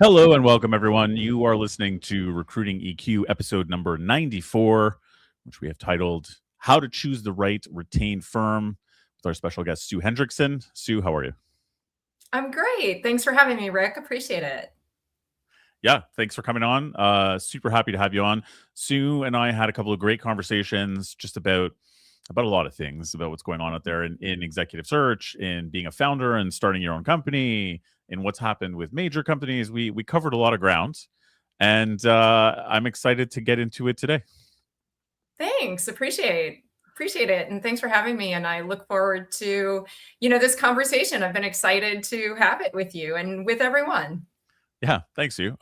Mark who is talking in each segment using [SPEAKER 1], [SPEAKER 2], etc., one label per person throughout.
[SPEAKER 1] Hello and welcome, everyone. You are listening to Recruiting EQ, episode number 94, which we have titled How to Choose the Right Retained Firm with our special guest, Sue Hendrickson. Sue, how are you?
[SPEAKER 2] I'm great. Thanks for having me, Rick. Appreciate it.
[SPEAKER 1] Yeah, thanks for coming on. Super happy to have you on. Sue and I had a couple of great conversations just about a lot of things, about what's going on out there in executive search, in being a founder and starting your own company, in what's happened with major companies. We covered a lot of ground, and I'm excited to get into it today.
[SPEAKER 2] Thanks. Appreciate it. And thanks for having me. And I look forward to, this conversation. I've been excited to have it with you and with everyone.
[SPEAKER 1] Yeah, thanks, Sue.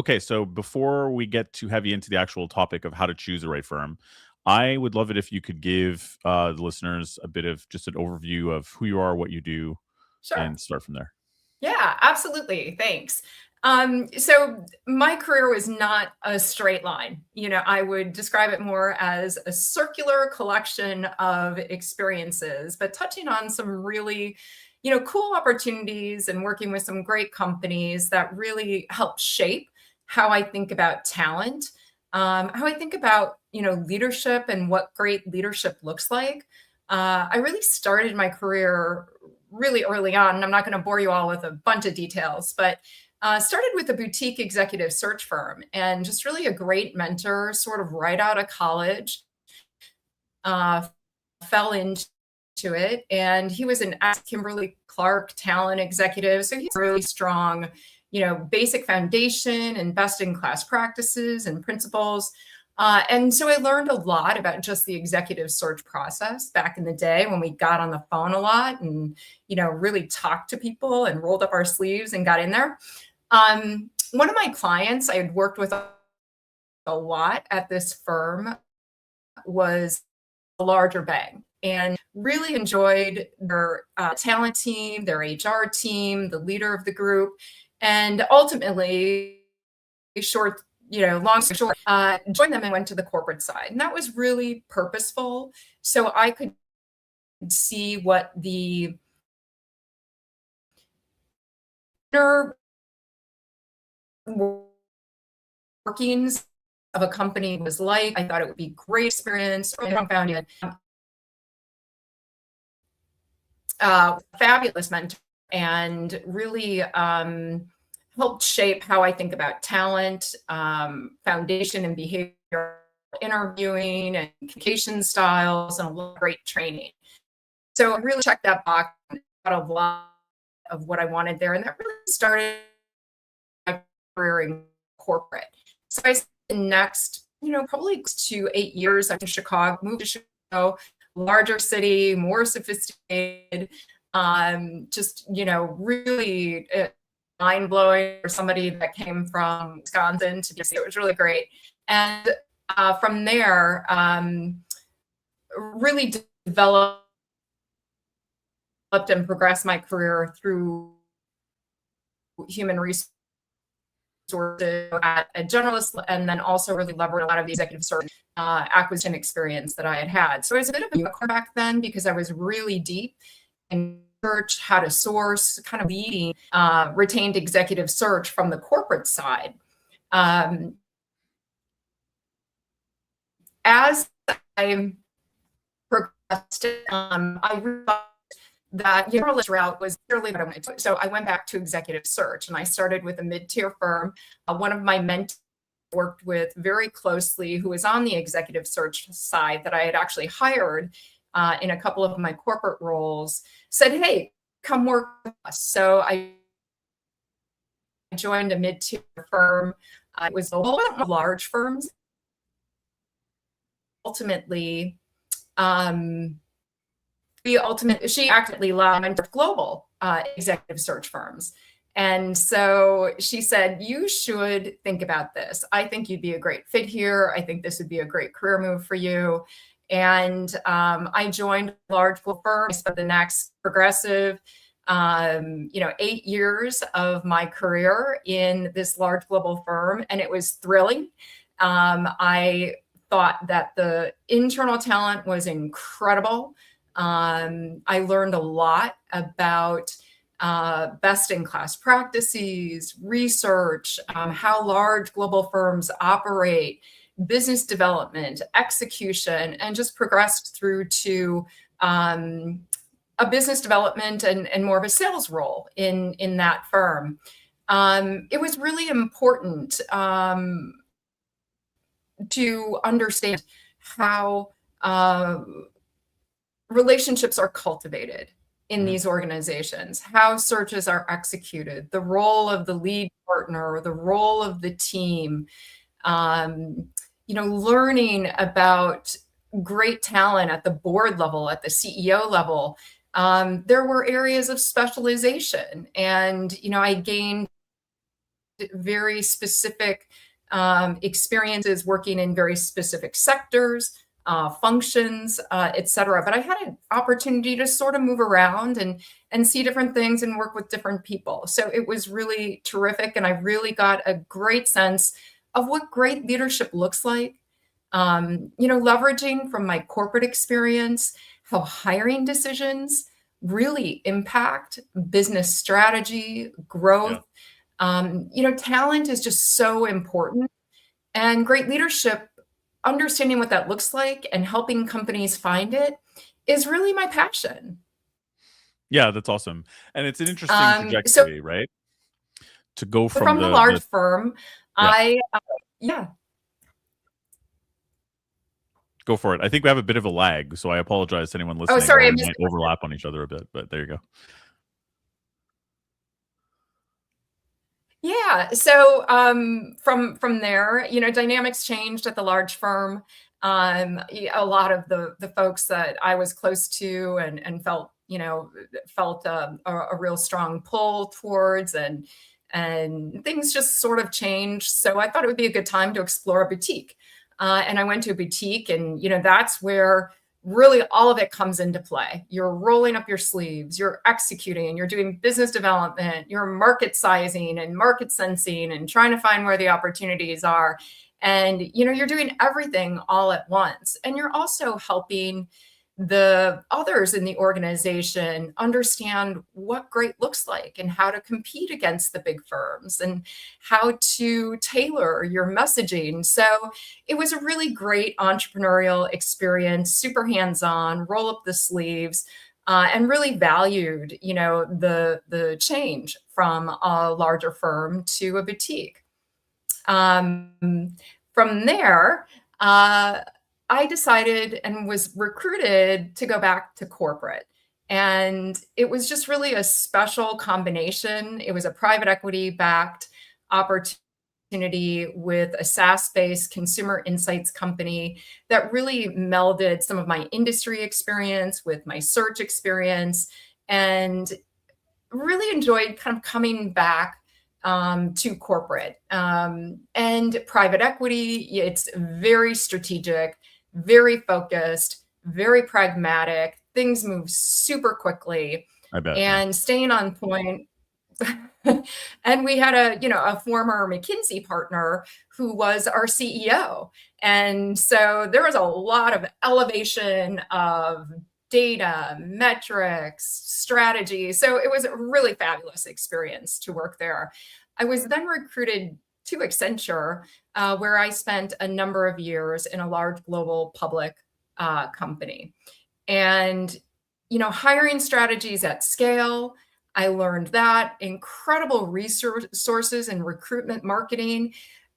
[SPEAKER 1] Okay, so before we get too heavy into the actual topic of how to choose the right firm, I would love it if you could give the listeners a bit of just an overview of who you are, what you do,
[SPEAKER 2] Sure.
[SPEAKER 1] and start from there.
[SPEAKER 2] Yeah, absolutely. Thanks. So my career was not a straight line. I would describe it more as a circular collection of experiences, but touching on some really, cool opportunities and working with some great companies that really help shape how I think about talent, how I think about, leadership and what great leadership looks like. I really started my career really early on, and I'm not going to bore you all with a bunch of details, but started with a boutique executive search firm and just really a great mentor, sort of right out of college, uh, fell into it. And he was an Kimberly Clark talent executive. So he's really strong, basic foundation and best in class practices and principles. And so I learned a lot about just the executive search process back in the day when we got on the phone a lot and, really talked to people and rolled up our sleeves and got in there. One of my clients I had worked with a lot at this firm was a larger bank and really enjoyed their talent team, their HR team, the leader of the group, and ultimately, long story short, joined them and went to the corporate side. And that was really purposeful. So I could see what the inner workings of a company was like. I thought it would be great experience. I found it fabulous mentor and really helped shape how I think about talent, foundation and behavior, interviewing and communication styles, and a lot of great training. So I really checked that box, got a lot of what I wanted there. And that really started my career in corporate. So I spent the next, probably 2 to 8 years after Chicago, moved to Chicago, larger city, more sophisticated, just, really mind blowing for somebody that came from Wisconsin to DC. It was really great. And from there, really developed and progressed my career through human resources at a generalist, and then also really leveraged a lot of the executive search acquisition experience that I had had. So I was a bit of a unicorn back then because I was really deep in search, how to source, kind of leading retained executive search from the corporate side. As I progressed, I realized that generalist route was purely what I wanted to. So I went back to executive search and I started with a mid-tier firm. One of my mentors worked with very closely, who was on the executive search side that I had actually hired in a couple of my corporate roles, said, "Hey, come work with us." So I joined a mid-tier firm. It was a little bit large firms. Ultimately, she actively mentored global executive search firms. And so she said, "You should think about this. I think you'd be a great fit here. I think this would be a great career move for you." And I joined a large global firm. I spent the next progressive, 8 years of my career in this large global firm, and it was thrilling. I thought that the internal talent was incredible. I learned a lot about best-in-class practices, research, how large global firms operate, business development, execution, and just progressed through to a business development and more of a sales role in that firm. It was really important to understand how relationships are cultivated in these organizations, how searches are executed, the role of the lead partner, the role of the team, learning about great talent at the board level, at the CEO level. There were areas of specialization, and I gained very specific experiences working in very specific sectors, functions, et cetera. But I had an opportunity to sort of move around and see different things and work with different people. So it was really terrific, and I really got a great sense of what great leadership looks like. Leveraging from my corporate experience, how hiring decisions really impact business strategy, growth. Talent is just so important, and great leadership, understanding what that looks like and helping companies find it, is really my passion.
[SPEAKER 1] Yeah, that's awesome. And it's an interesting
[SPEAKER 2] So
[SPEAKER 1] trajectory, right? To go from
[SPEAKER 2] from the large firm,
[SPEAKER 1] yeah,
[SPEAKER 2] yeah.
[SPEAKER 1] go for it. I think we have a bit of a lag, so I apologize to anyone
[SPEAKER 2] Oh,
[SPEAKER 1] listening, or
[SPEAKER 2] sorry, I
[SPEAKER 1] we
[SPEAKER 2] missed
[SPEAKER 1] might overlap on each other a bit, but there you go.
[SPEAKER 2] Yeah. So from there, dynamics changed at the large firm. A lot of the folks that I was close to and felt a real strong pull towards, and things just sort of changed. So I thought it would be a good time to explore a boutique. And I went to a boutique, and that's where really all of it comes into play. You're rolling up your sleeves, you're executing, you're doing business development, you're market sizing and market sensing and trying to find where the opportunities are. And you're doing everything all at once. And you're also helping the others in the organization understand what great looks like and how to compete against the big firms and how to tailor your messaging. So it was a really great entrepreneurial experience, super hands-on, roll up the sleeves, and really valued, the change from a larger firm to a boutique. From there, I decided and was recruited to go back to corporate. And it was just really a special combination. It was a private equity backed opportunity with a SaaS-based consumer insights company that really melded some of my industry experience with my search experience, and really enjoyed kind of coming back to corporate and private equity. It's very strategic, very focused, very pragmatic. Things move super quickly,
[SPEAKER 1] I bet.
[SPEAKER 2] and staying on point. And we had a former McKinsey partner who was our CEO. And so there was a lot of elevation of data, metrics, strategy. So it was a really fabulous experience to work there. I was then recruited to Accenture, where I spent a number of years in a large global public company. And, hiring strategies at scale, I learned that. Incredible resources in recruitment marketing.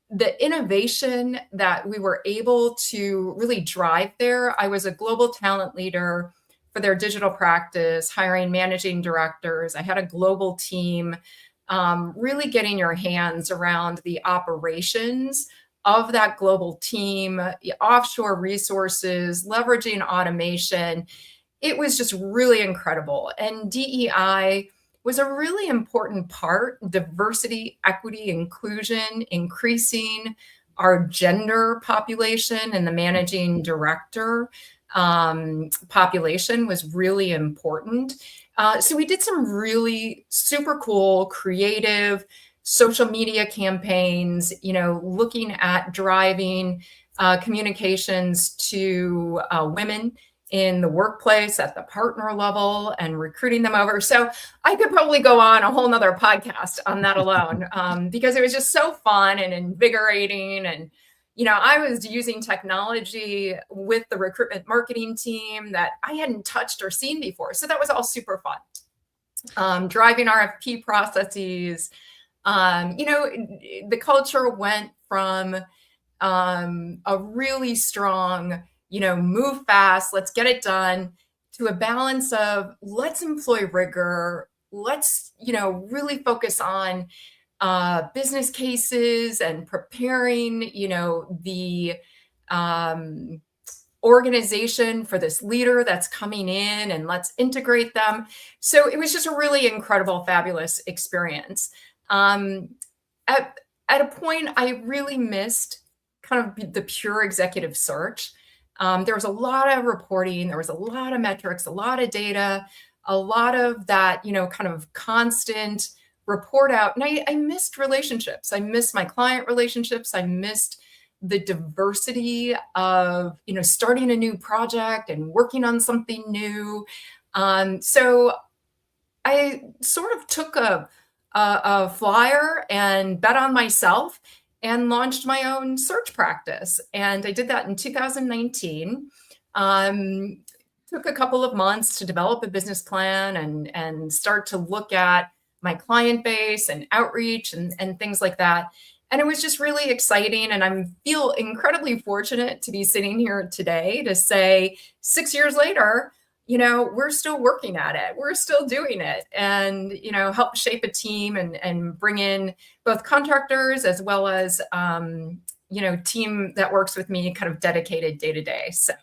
[SPEAKER 2] The innovation that we were able to really drive there. I was a global talent leader for their digital practice, hiring managing directors. I had a global team, really getting your hands around the operations of that global team, the offshore resources, leveraging automation. It was just really incredible. And DEI was a really important part: diversity, equity, inclusion, increasing our gender population, and the managing director population was really important. So we did some really super cool, creative social media campaigns, looking at driving communications to women in the workplace at the partner level and recruiting them over. So I could probably go on a whole nother podcast on that alone, because it was just so fun and invigorating. And, I was using technology with the recruitment marketing team that I hadn't touched or seen before. So that was all super fun. Driving RFP processes. The culture went from a really strong, move fast, let's get it done, to a balance of let's employ rigor, let's, really focus on business cases and preparing, the organization for this leader that's coming in, and let's integrate them. So it was just a really incredible, fabulous experience. At a point, I really missed kind of the pure executive search. There was a lot of reporting, there was a lot of metrics, a lot of data, a lot of that, kind of constant report out. And I missed relationships. I missed my client relationships. I missed the diversity of, starting a new project and working on something new. So I sort of took a flyer and bet on myself and launched my own search practice. And I did that in 2019. Took a couple of months to develop a business plan and start to look at my client base and outreach and things like that. And it was just really exciting. And I feel incredibly fortunate to be sitting here today to say 6 years later, we're still working at it. We're still doing it, and, help shape a team and bring in both contractors as well as, team that works with me kind of dedicated day to day. So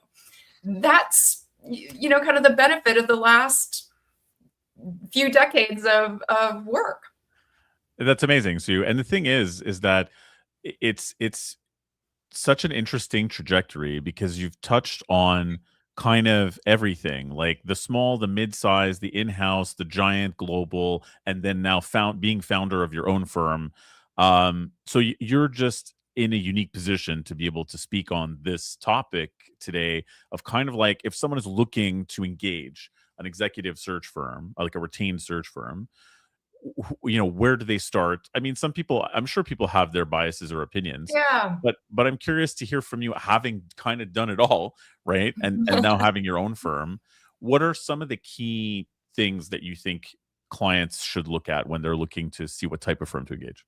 [SPEAKER 2] that's, kind of the benefit of the last few decades of work.
[SPEAKER 1] That's amazing, Sue. And the thing is that it's such an interesting trajectory, because you've touched on kind of everything, like the small, the mid-size, the in-house, the giant, global, and then now being founder of your own firm. So you're just in a unique position to be able to speak on this topic today, of kind of like, if someone is looking to engage an executive search firm, like a retained search firm, where do they start? I mean, I'm sure people have their biases or opinions,
[SPEAKER 2] Yeah.
[SPEAKER 1] but I'm curious to hear from you, having kind of done it all, right? And now having your own firm, what are some of the key things that you think clients should look at when they're looking to see what type of firm to engage?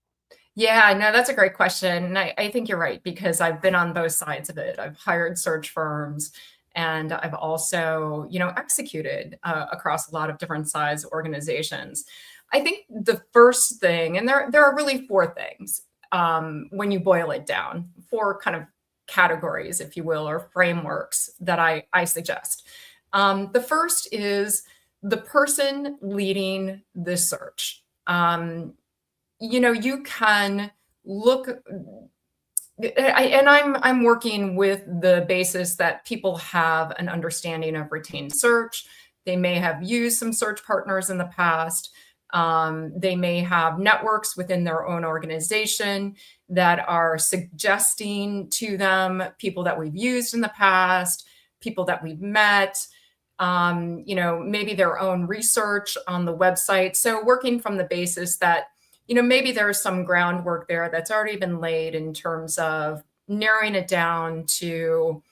[SPEAKER 2] Yeah, no, that's a great question. And I think you're right, because I've been on both sides of it. I've hired search firms, and I've also, executed across a lot of different size organizations. I think the first thing, and there are really four things, when you boil it down, four kind of categories, if you will, or frameworks that I suggest. The first is the person leading the search. You can look, and I'm working with the basis that people have an understanding of retained search. They may have used some search partners in the past. They may have networks within their own organization that are suggesting to them people that we've used in the past, people that we've met, maybe their own research on the website. So working from the basis that, maybe there's some groundwork there that's already been laid in terms of narrowing it down to,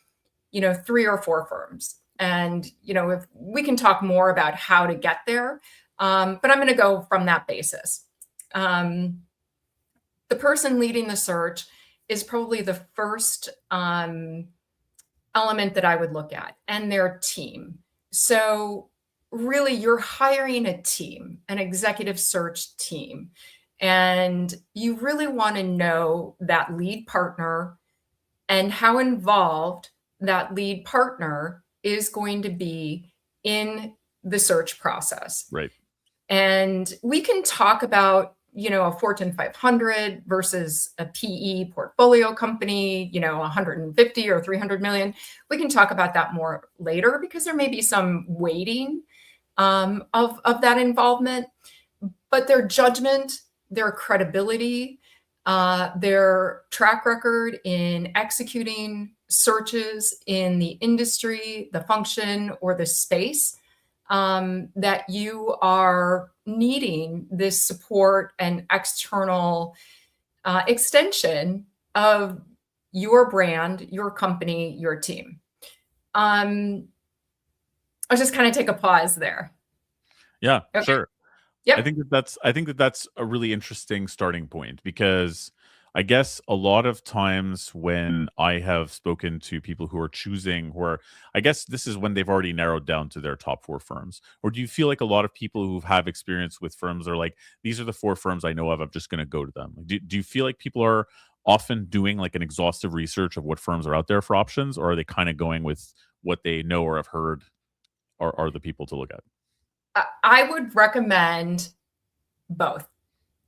[SPEAKER 2] 3 or 4 firms. And, if we can talk more about how to get there. But I'm going to go from that basis. The person leading the search is probably the first element that I would look at, and their team. So really, you're hiring a team, an executive search team, and you really want to know that lead partner and how involved that lead partner is going to be in the search process.
[SPEAKER 1] Right.
[SPEAKER 2] And we can talk about, a Fortune 500 versus a PE portfolio company, 150 or 300 million. We can talk about that more later, because there may be some weighting of that involvement, but their judgment, their credibility, their track record in executing searches in the industry, the function, or the space that you are needing this support and external extension of your brand, your company, your team. I'll just kind of take a pause there.
[SPEAKER 1] Yeah,
[SPEAKER 2] Okay.
[SPEAKER 1] sure.
[SPEAKER 2] Yep.
[SPEAKER 1] I think that that's a really interesting starting point because I guess a lot of times when I have spoken to people who are choosing, where I guess this is when they've already narrowed down to their top four firms. Or do you feel like a lot of people who have experience with firms are like, these are the four firms I know of, I'm just going to go to them? Like, do you feel like people are often doing like an exhaustive research of what firms are out there for options, or are they kind of going with what they know or have heard are the people to look at?
[SPEAKER 2] I would recommend both.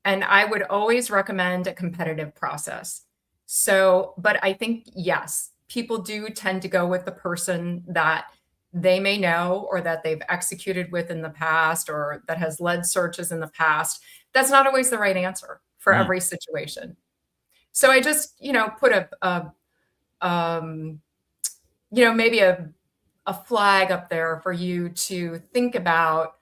[SPEAKER 2] And I would always recommend a competitive process. So, but I think, yes, people do tend to go with the person that they may know or that they've executed with in the past or that has led searches in the past. That's not always the right answer for
[SPEAKER 1] Mm,
[SPEAKER 2] every situation. So I just, put um, maybe a flag up there for you to think about.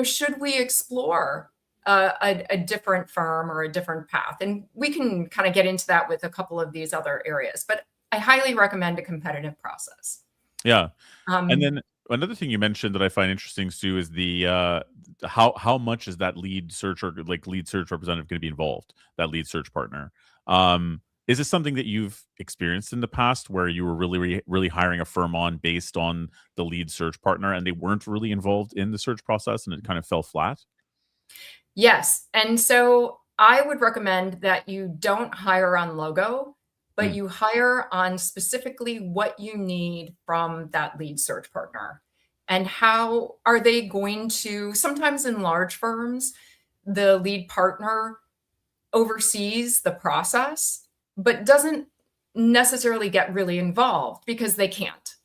[SPEAKER 2] Should we explore a different firm or a different path? And we can kind of get into that with a couple of these other areas, but I highly recommend a competitive process.
[SPEAKER 1] yeah. And
[SPEAKER 2] Um,
[SPEAKER 1] then another thing you mentioned that I find interesting, Sue, is the how much is that lead search or like lead search representative going to be involved? That lead search partner. Is this something that you've experienced in the past where you were really hiring a firm on based on the lead search partner and they weren't really involved in the search process and it kind of fell flat?
[SPEAKER 2] yes. And so I would recommend that you don't hire on logo, but
[SPEAKER 1] Mm,
[SPEAKER 2] you hire on specifically what you need from that lead search partner. And how are they going to, sometimes in large firms, the lead partner oversees the process, but doesn't necessarily get really involved because they can't,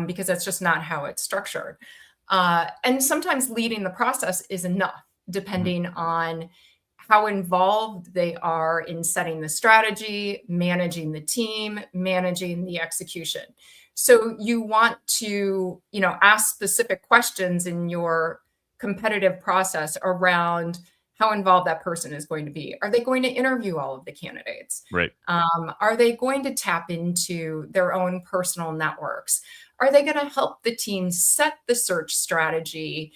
[SPEAKER 2] because that's just not how it's structured. And sometimes leading the process is enough,
[SPEAKER 1] mhm.
[SPEAKER 2] depending on how involved they are in setting the strategy, managing the team, managing the execution. So you want to, ask specific questions in your competitive process around how involved that person is going to be. Are they going to interview all of the candidates?
[SPEAKER 1] Right.
[SPEAKER 2] Are they going to tap into their own personal networks? Are they going to help the team set the search strategy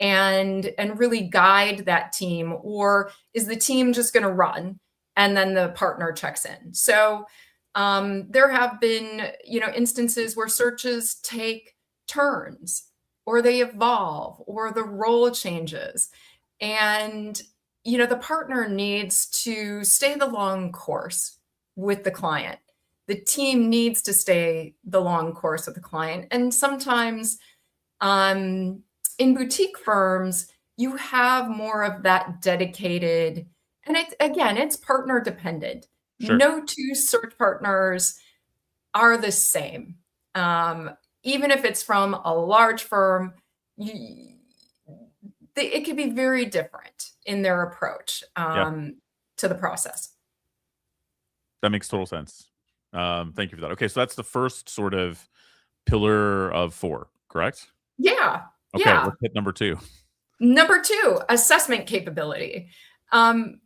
[SPEAKER 2] and really guide that team, or is the team just going to run and then the partner checks in? So there have been instances where searches take turns or they evolve or the role changes, and the partner needs to stay the long course with the client. The team needs to stay the long course with the client. And sometimes um, in boutique firms, you have more of that dedicated, and it's partner dependent.
[SPEAKER 1] Sure.
[SPEAKER 2] No two search partners are the same. Um, Even if it's from a large firm, you, it could be very different in their approach
[SPEAKER 1] Yeah.
[SPEAKER 2] to the process.
[SPEAKER 1] That makes total sense. Thank you for that. Okay, so that's the first sort of pillar of four, correct?
[SPEAKER 2] Yeah,
[SPEAKER 1] Okay,
[SPEAKER 2] yeah.
[SPEAKER 1] let's hit number two.
[SPEAKER 2] Number two, assessment capability. Um,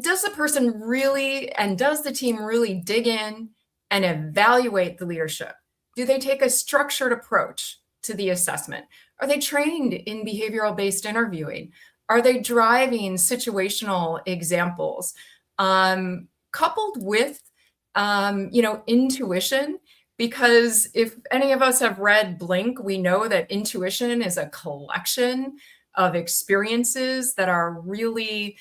[SPEAKER 2] does the person really and does the team really dig in and evaluate the leadership? Do they take a structured approach to the assessment? Are they trained in behavioral based interviewing? Are they driving situational examples? Coupled with, intuition, because if any of us have read Blink, we know that intuition is a collection of experiences that are really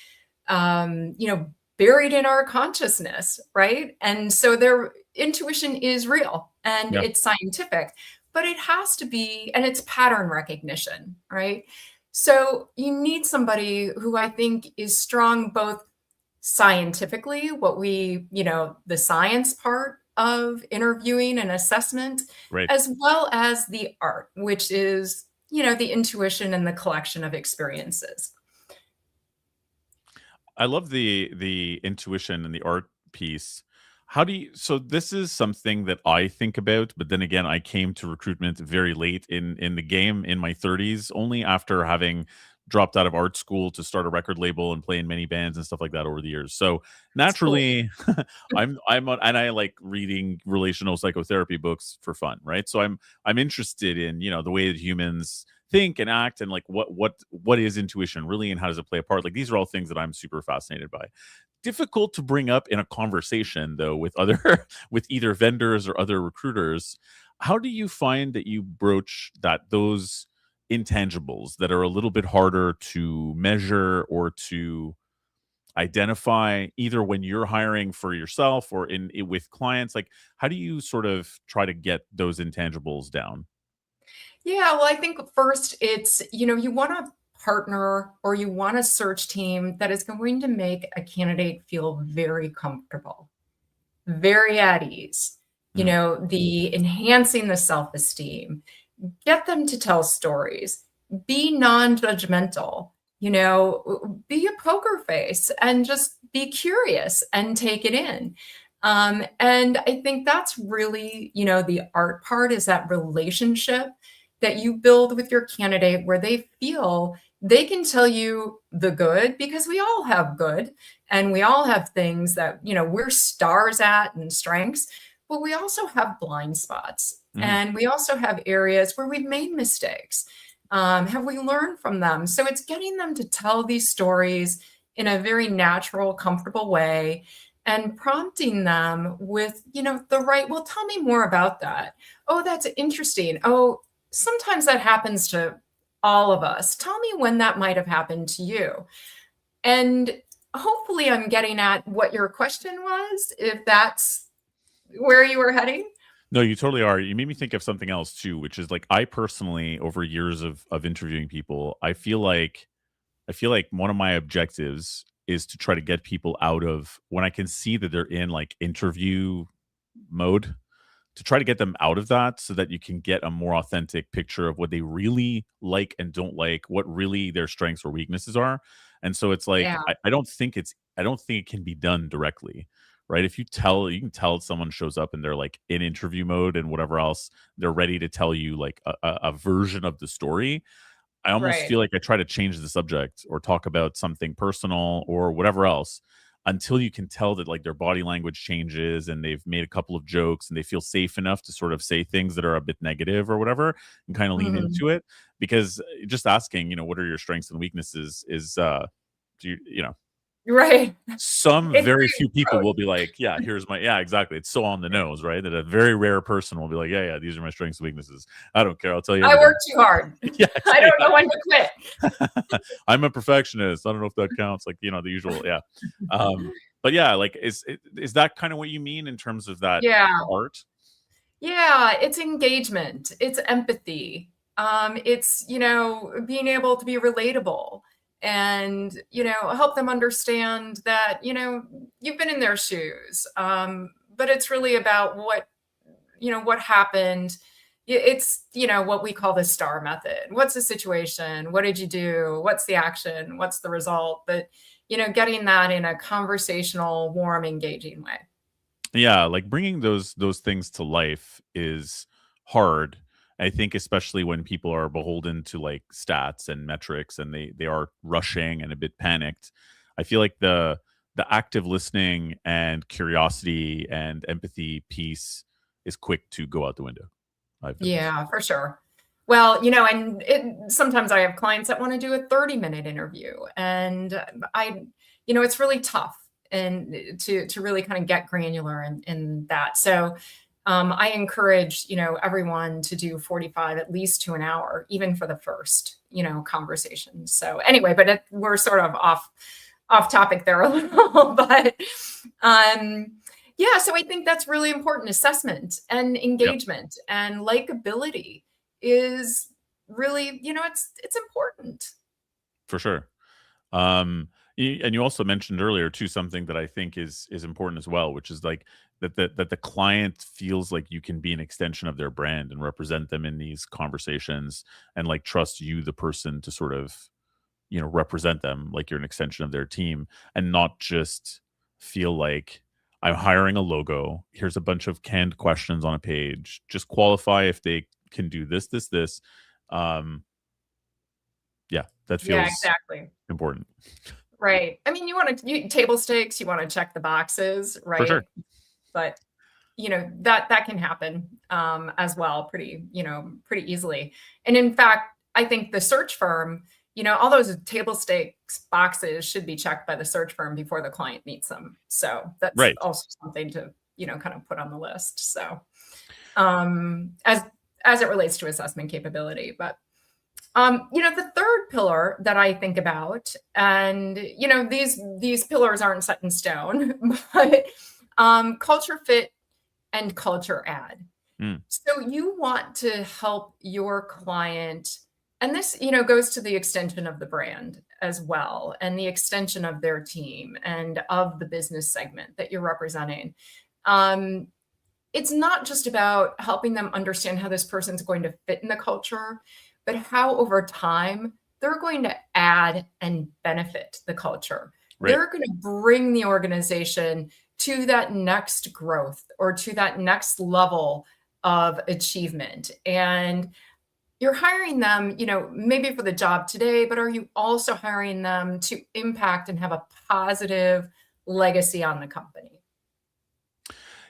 [SPEAKER 2] buried in our consciousness, right? And so their intuition is real and
[SPEAKER 1] Yeah.
[SPEAKER 2] it's scientific, but it has to be, and it's pattern recognition, right? So you need somebody who I think is strong both scientifically, the science part of interviewing and assessment,
[SPEAKER 1] Right.
[SPEAKER 2] as well as the art, which is, the intuition and the collection of experiences.
[SPEAKER 1] I love the intuition and the art piece. How do you so this is something that I think about, but then again, I came to recruitment very late in the game in my 30s, only after having dropped out of art school to start a record label and play in many bands and stuff like that over the years. So
[SPEAKER 2] It's cool.
[SPEAKER 1] naturally, and I like reading relational psychotherapy books for fun, right? So I'm interested in, the way that humans think and act, and like what is intuition really, and how does it play a part? Like these are all things that I'm super fascinated by. Difficult to bring up in a conversation though with other with either vendors or other recruiters. How do you find that you broach those intangibles that are a little bit harder to measure or to identify, either when you're hiring for yourself or with clients? Like, how do you sort of try to get those intangibles down?
[SPEAKER 2] Yeah, well, I think first it's, you want a partner or you want a search team that is going to make a candidate feel very comfortable, very at ease.
[SPEAKER 1] Mhm.
[SPEAKER 2] The enhancing the self-esteem, get them to tell stories, be non-judgmental, be a poker face and just be curious and take it in. And I think that's really, the art part is that relationship that you build with your candidate where they feel they can tell you the good because we all have good and we all have things that, we're stars at and strengths, but we also have blind spots
[SPEAKER 1] Mhm.
[SPEAKER 2] and we also have areas where we've made mistakes. Have we learned from them? So it's getting them to tell these stories in a very natural, comfortable way and prompting them with, the right, well, tell me more about that. Oh, that's interesting. Oh, sometimes that happens to all of us. Tell me when that might have happened to you. And hopefully, I'm getting at what your question was, if that's where you were heading.
[SPEAKER 1] No, you totally are. You made me think of something else too, which is like I personally, over years of interviewing people, I feel like one of my objectives is to try to get people out of, when I can see that they're in like interview mode, to try to get them out of that so that you can get a more authentic picture of what they really like and don't like, what really their strengths or weaknesses are. And so it's like
[SPEAKER 2] Yeah.
[SPEAKER 1] I don't think it can be done directly. Right. If you can tell someone shows up and they're like in interview mode and whatever else, they're ready to tell you like a version of the story. I almost
[SPEAKER 2] Right.
[SPEAKER 1] feel like I try to change the subject or talk about something personal or whatever else until you can tell that like their body language changes and they've made a couple of jokes and they feel safe enough to sort of say things that are a bit negative or whatever, and kind of lean
[SPEAKER 2] Mhm.
[SPEAKER 1] into it. Because just asking, what are your strengths and weaknesses is do
[SPEAKER 2] Right.
[SPEAKER 1] some
[SPEAKER 2] It's
[SPEAKER 1] very
[SPEAKER 2] very
[SPEAKER 1] few people
[SPEAKER 2] approach.
[SPEAKER 1] will be like, yeah, here's my, yeah, exactly. It's so on the nose, right? That a very rare person will be like, yeah, yeah, these are my strengths and weaknesses. I don't care. I'll tell you
[SPEAKER 2] I
[SPEAKER 1] everything.
[SPEAKER 2] work too hard.
[SPEAKER 1] Yeah,
[SPEAKER 2] I don't know when to quit.
[SPEAKER 1] I'm a perfectionist. I don't know if that counts. Like, the usual. Yeah. But yeah, like, is that kind of what you mean in terms of that
[SPEAKER 2] Yeah.
[SPEAKER 1] art?
[SPEAKER 2] Yeah, it's engagement, it's empathy, it's, being able to be relatable and, help them understand that, you've been in their shoes. But it's really about what happened. It's, what we call the STAR method. What's the situation? What did you do? What's the action? What's the result? But, getting that in a conversational, warm, engaging way.
[SPEAKER 1] Yeah, like bringing those things to life is hard. I think especially when people are beholden to like stats and metrics and they are rushing and a bit panicked. I feel like the active listening and curiosity and empathy piece is quick to go out the window, I've noticed.
[SPEAKER 2] Yeah, for sure. Well, and sometimes I have clients that want to do a 30-minute interview, and it's really tough and to really kind of get granular in that. So I encourage, everyone to do 45, at least to an hour, even for the first, conversation. So anyway, but we're sort of off topic there a little, but um, yeah, so I think that's really important. Assessment and
[SPEAKER 1] Yeah,
[SPEAKER 2] engagement and likability is really, it's important.
[SPEAKER 1] for sure. And you also mentioned earlier too something that I think is important as well, which is like that the client feels like you can be an extension of their brand and represent them in these conversations, and like trust you, the person, to sort of represent them like you're an extension of their team, and not just feel like I'm hiring a logo. Here's a bunch of canned questions on a page. Just qualify if they can do this, this, this. Um, yeah, that
[SPEAKER 2] Yeah,
[SPEAKER 1] feels
[SPEAKER 2] exactly.
[SPEAKER 1] important
[SPEAKER 2] Right. I mean, table stakes, you want to check the boxes,
[SPEAKER 1] for sure.
[SPEAKER 2] right? But that can happen as well, pretty easily. And in fact, I think the search firm, all those table stakes boxes should be checked by the search firm before the client meets them. So that's
[SPEAKER 1] Right.
[SPEAKER 2] also something to kind of put on the list. So as it relates to assessment capability, but the third pillar that I think about, and these pillars aren't set in stone, but culture fit and culture add.
[SPEAKER 1] Mm,
[SPEAKER 2] So you want to help your client, and this, goes to the extension of the brand as well, and the extension of their team and of the business segment that you're representing. It's not just about helping them understand how this person's going to fit in the culture, but how over time they're going to add and benefit the culture.
[SPEAKER 1] right.
[SPEAKER 2] They're going to bring the organization to that next growth or to that next level of achievement. And you're hiring them, maybe for the job today, but are you also hiring them to impact and have a positive legacy on the company?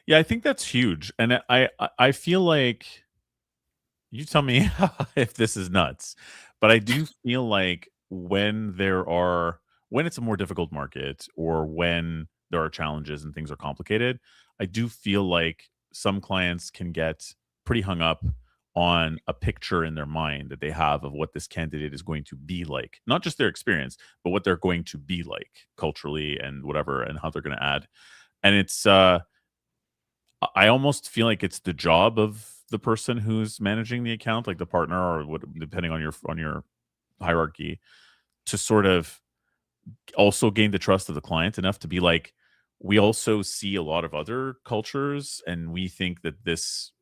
[SPEAKER 1] Yeah, I think that's huge. And I feel like you tell me if this is nuts, but I do feel like when it's a more difficult market or when there are challenges and things are complicated, I do feel like some clients can get pretty hung up on a picture in their mind that they have of what this candidate is going to be like. Not just their experience, but what they're going to be like culturally and whatever and how they're going to add. And I almost feel like it's the job of the person who's managing the account, like the partner or what, depending on your hierarchy, to sort of also gain the trust of the client enough to be like, we also see a lot of other cultures, and we think that this,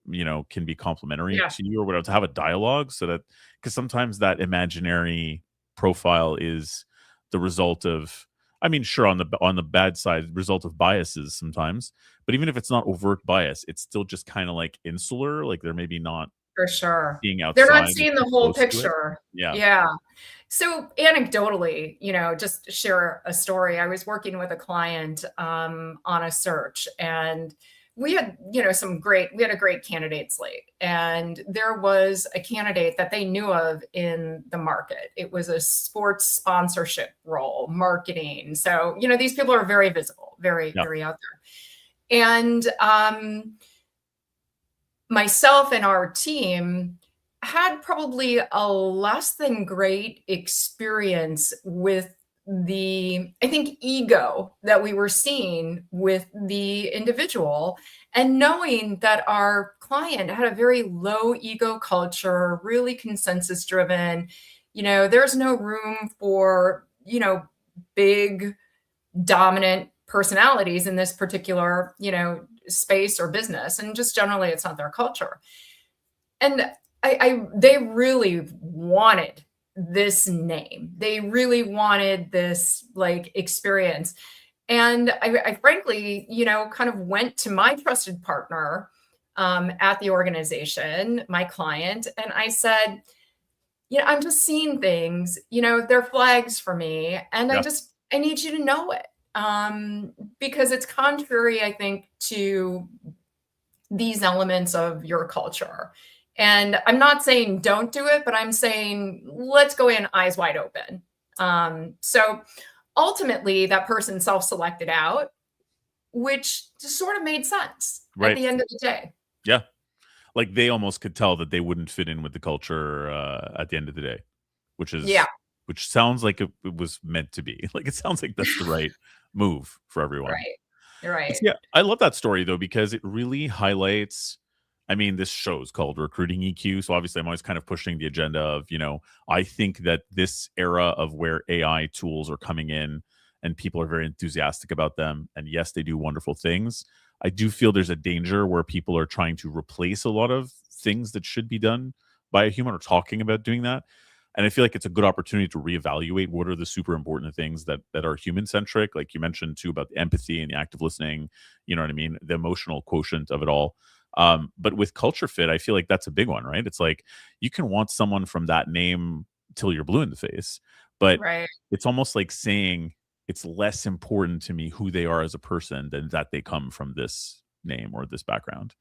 [SPEAKER 1] can be complementary
[SPEAKER 2] Yeah,
[SPEAKER 1] to you or whatever. To have a dialogue, so that because sometimes that imaginary profile is the result of, I mean, sure, on the bad side, result of biases sometimes, but even if it's not overt bias, it's still just kind of like insular, like they're maybe not
[SPEAKER 2] for sure.
[SPEAKER 1] being
[SPEAKER 2] They're not
[SPEAKER 1] outside or
[SPEAKER 2] seeing
[SPEAKER 1] too
[SPEAKER 2] the whole
[SPEAKER 1] close to it.
[SPEAKER 2] picture.
[SPEAKER 1] Yeah.
[SPEAKER 2] Yeah. So anecdotally, just share a story. I was working with a client on a search, and we had, we had a great candidate slate. And there was a candidate that they knew of in the market. It was a sports sponsorship role, marketing. So, these people are very visible, very,
[SPEAKER 1] Yeah.
[SPEAKER 2] very out there. And myself and our team had probably a less than great experience with the, I think, ego that we were seeing with the individual, and knowing that our client had a very low ego culture, really consensus driven. There's no room for, big dominant personalities in this particular, space or business. And just generally, it's not their culture. And they really wanted this name. They really wanted this like experience. And I frankly, kind of went to my trusted partner at the organization, my client, and I said, I'm just seeing things, they're flags for me. And
[SPEAKER 1] Yeah.
[SPEAKER 2] I need you to know it. Because it's contrary, I think, to these elements of your culture. And I'm not saying don't do it, but I'm saying let's go in eyes wide open. So ultimately, that person self selected out, which just sort of made sense at
[SPEAKER 1] Right.
[SPEAKER 2] the end of the day.
[SPEAKER 1] Yeah. Like, they almost could tell that they wouldn't fit in with the culture, at the end of the day, which
[SPEAKER 2] Yeah,
[SPEAKER 1] is which sounds like it was meant to be. Like, it sounds like that's the right move for everyone.
[SPEAKER 2] right.
[SPEAKER 1] But
[SPEAKER 2] Right.
[SPEAKER 1] yeah, I love that story, though, because it really highlights, I mean, this show's called Recruiting EQ, so obviously I'm always kind of pushing the agenda of, I think that this era of where AI tools are coming in and people are very enthusiastic about them, and yes, they do wonderful things. I do feel there's a danger where people are trying to replace a lot of things that should be done by a human or talking about doing that. And I feel like it's a good opportunity to reevaluate what are the super important things that are human centric, like you mentioned too about the empathy and the active listening, you know what I mean, the emotional quotient of it all. But with culture fit, I feel like that's a big one, right? It's like you can want someone from that name till you're blue in the face, but
[SPEAKER 2] Right.
[SPEAKER 1] it's almost like saying it's less important to me who they are as a person than that they come from this name or this background.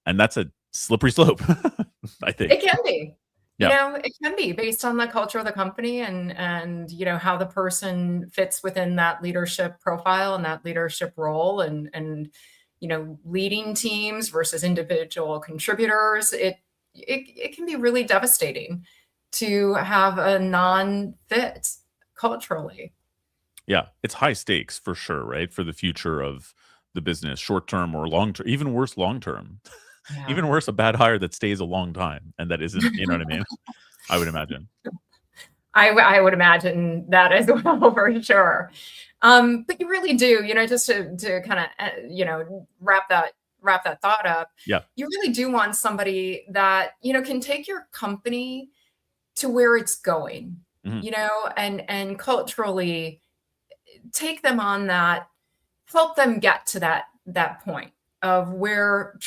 [SPEAKER 1] And that's a slippery slope, I
[SPEAKER 2] It
[SPEAKER 1] think.
[SPEAKER 2] can be. You
[SPEAKER 1] Yeah.
[SPEAKER 2] know, it can be based on the culture of the company and you know how the person fits within that leadership profile and that leadership role and you know leading teams versus individual contributors. It can be really devastating to have a non-fit culturally.
[SPEAKER 1] Yeah. It's high stakes for sure, right? For the future of the business, short term or long term, even worse, long term.
[SPEAKER 2] Yeah.
[SPEAKER 1] Even worse, a bad hire that stays a long time and that isn't, you know what I mean? I would imagine.
[SPEAKER 2] I would imagine that as well for sure. But you really do, you know, just to kind of you know wrap that thought up.
[SPEAKER 1] Yeah.
[SPEAKER 2] You really do want somebody that you know can take your company to where it's going,
[SPEAKER 1] Mhm.
[SPEAKER 2] you know, and culturally take them on that, help them get to that point of where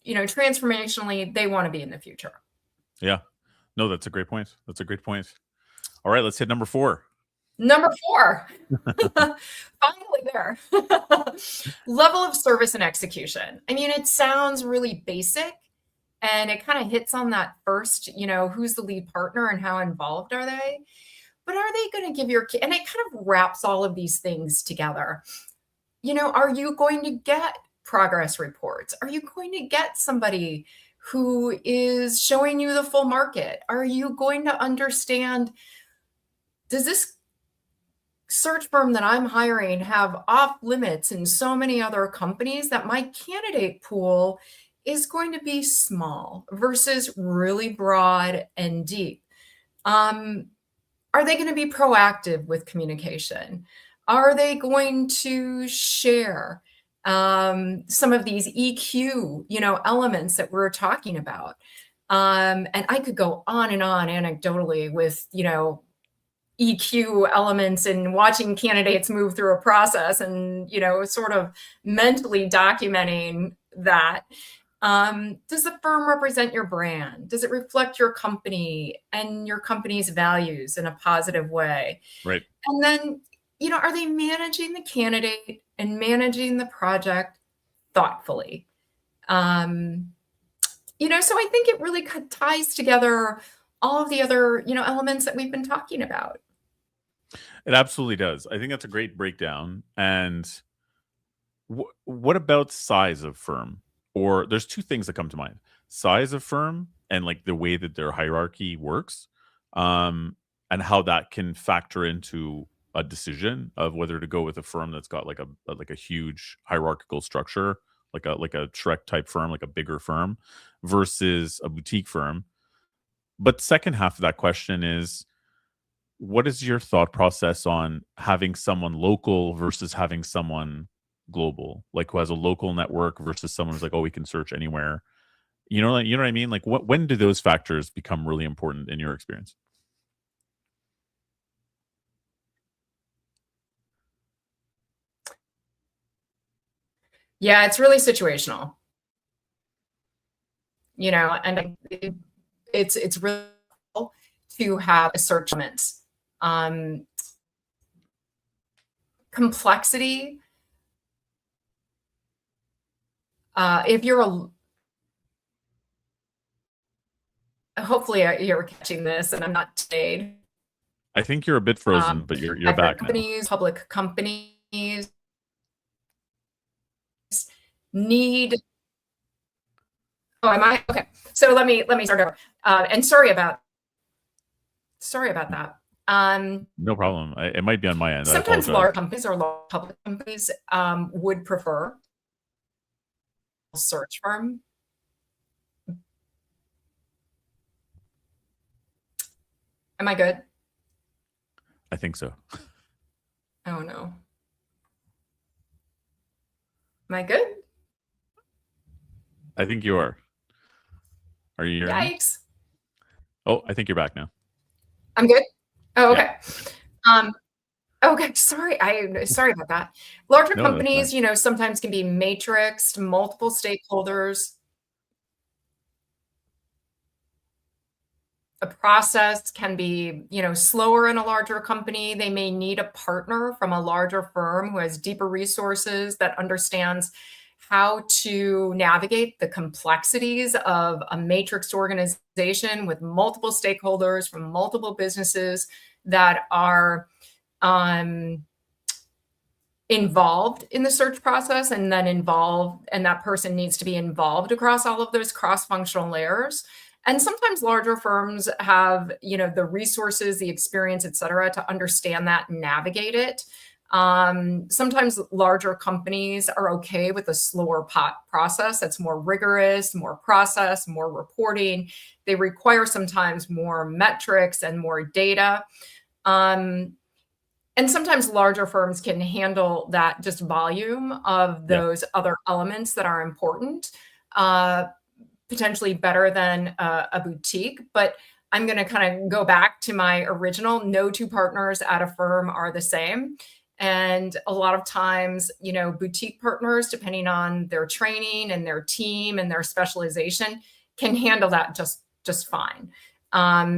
[SPEAKER 2] you know transformationally they want to be in the future.
[SPEAKER 1] Yeah. No, that's a great point. That's a great point. All right, let's hit number 4.
[SPEAKER 2] Number 4. Finally there. Level of service and execution. I mean, it sounds really basic and it kind of hits on that first, you know, who's the lead partner and how involved are they? But are they going to give your and it kind of wraps all of these things together. You know, are you going to get progress reports? Are you going to get somebody who is showing you the full market? Are you going to understand does this search firm that I'm hiring have off limits in so many other companies that my candidate pool is going to be small versus really broad and deep. Um, are they going to be proactive with communication? Are they going to share some of these EQ, you know, elements that we're talking about? And I could go on and on anecdotally with, you know, EQ elements and watching candidates move through a process and, you know, sort of mentally documenting that. Does the firm represent your brand? Does it reflect your company and your company's values in a positive way?
[SPEAKER 1] Right.
[SPEAKER 2] And then, you know, are they managing the candidate and managing the project thoughtfully? Um, you know, so I think it really ties together all of the other, you know, elements that we've been talking about.
[SPEAKER 1] It absolutely does. I think that's a great breakdown. And what about size of firm? Or there's two things that come to mind: size of firm and like the way that their hierarchy works, um, and how that can factor into a decision of whether to go with a firm that's got like a huge hierarchical structure, like a Shrek type firm, like a bigger firm, versus a boutique firm. But second half of that question is, what is your thought process on having someone local versus having someone global, like who has a local network versus someone who's like, oh, we can search anywhere? You know what I mean? Like, when do those factors become really important in your experience?
[SPEAKER 2] Yeah, it's really situational, you know, and it's really cool to have a search element. Um, complexity. If you're hopefully you're catching this, and I'm not today.
[SPEAKER 1] I think you're a bit frozen, but you're
[SPEAKER 2] Private
[SPEAKER 1] back now.
[SPEAKER 2] companies, public companies need. Oh, am I okay? So let me start over. And sorry about that.
[SPEAKER 1] No problem. It might be on my end. I
[SPEAKER 2] Sometimes
[SPEAKER 1] apologize.
[SPEAKER 2] large companies or large public companies would prefer a search firm. Am I good?
[SPEAKER 1] I think so.
[SPEAKER 2] Oh no. Am I good?
[SPEAKER 1] I think you are. Are you hearing me?
[SPEAKER 2] Yikes.
[SPEAKER 1] Oh, I think you're back now.
[SPEAKER 2] I'm good. Oh,
[SPEAKER 1] Yeah.
[SPEAKER 2] okay. Um, okay. Sorry about that. Larger
[SPEAKER 1] No, that's fine.
[SPEAKER 2] companies, sometimes can be matrixed, multiple stakeholders. A process can be, slower in a larger company. They may need a partner from a larger firm who has deeper resources, that understands how to navigate the complexities of a matrix organization with multiple stakeholders from multiple businesses that are um, involved in the search process, and that person needs to be involved across all of those cross-functional layers. And sometimes larger firms have, the resources, the experience, et cetera, to understand that and navigate it. Sometimes larger companies are okay with a slower process that's more rigorous, more process, more reporting. They require sometimes more metrics and more data. And sometimes larger firms can handle that just volume of
[SPEAKER 1] Yeah.
[SPEAKER 2] those other elements that are important, potentially better than a boutique. But I'm going to kind of go back to my original: no two partners at a firm are the same. And a lot of times, boutique partners, depending on their training and their team and their specialization, can handle that just fine.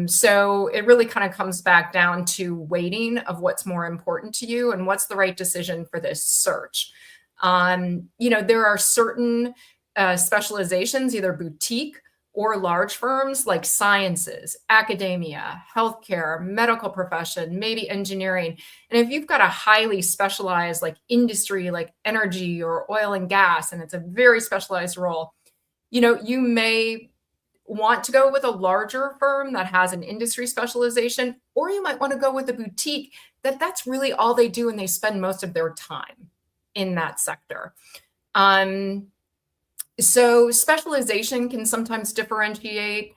[SPEAKER 2] So it really kind of comes back down to weighting of what's more important to you and what's the right decision for this search. There are certain specializations, either boutique or large firms, like sciences, academia, healthcare, medical profession, maybe engineering. And if you've got a highly specialized like industry, like energy or oil and gas, and it's a very specialized role, you may want to go with a larger firm that has an industry specialization, or you might want to go with a boutique that's really all they do and they spend most of their time in that sector. So specialization can sometimes differentiate.